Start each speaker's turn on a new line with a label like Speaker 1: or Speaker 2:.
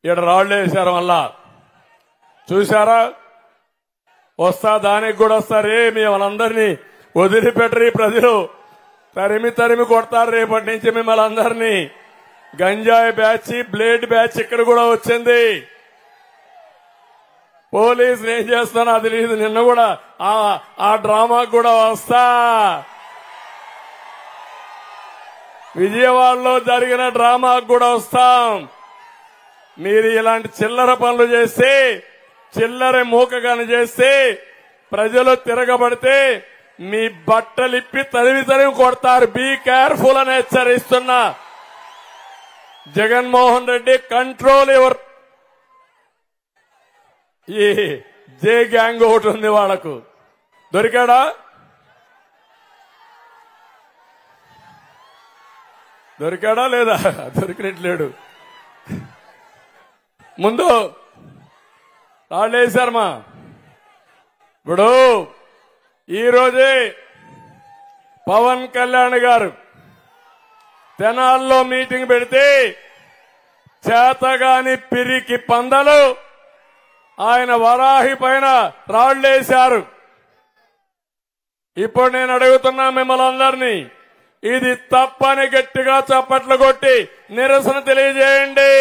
Speaker 1: ఇక్కడ రాళ్లు వేశారు. మళ్ళా చూశారా? వస్తా దానికి కూడా వస్తారు. మీ వాళ్ళందరినీ వదిలిపెట్టరు. ప్రజలు తరిమి తరిమి కొడతారు. రేపటి నుంచి మిమ్మల్ని అందరినీ. గంజాయి బ్యాచ్, బ్లేడ్ బ్యాచ్ ఇక్కడ కూడా వచ్చింది. పోలీసులు ఏం చేస్తానో అది తెలియదు. నిన్న కూడా ఆ డ్రామాకు కూడా వస్తా. విజయవాడలో జరిగిన డ్రామాకు కూడా వస్తాం. మీరు ఇలాంటి చిల్లర పనులు చేస్తే, చిల్లర మూకగాని చేస్తే, ప్రజలు తిరగబడితే మీ బట్టలిప్పి తరిమి తరిమి కొడతారు. బీ కేర్ఫుల్ అని హెచ్చరిస్తున్నా. Jaganmohan Reddy control your. ఈ జే గ్యాంగ్ ఒకటి ఉంది వాళ్లకు. దొరికాడా? దొరికాడా లేదా? దొరికినట్లేడు. ముందు రాళ్ళేశారమ్మా. ఇప్పుడు ఈరోజే పవన్ కళ్యాణ్ గారు తెనాల్లో మీటింగ్ పెడితే చేతగాని పిరికి పందలు ఆయన వరాహి పైన రాళ్లేశారు. ఇప్పుడు నేను అడుగుతున్నా మిమ్మల్ని అందరినీ, ఇది తప్పని గట్టిగా చప్పట్లు కొట్టి నిరసన తెలియజేయండి.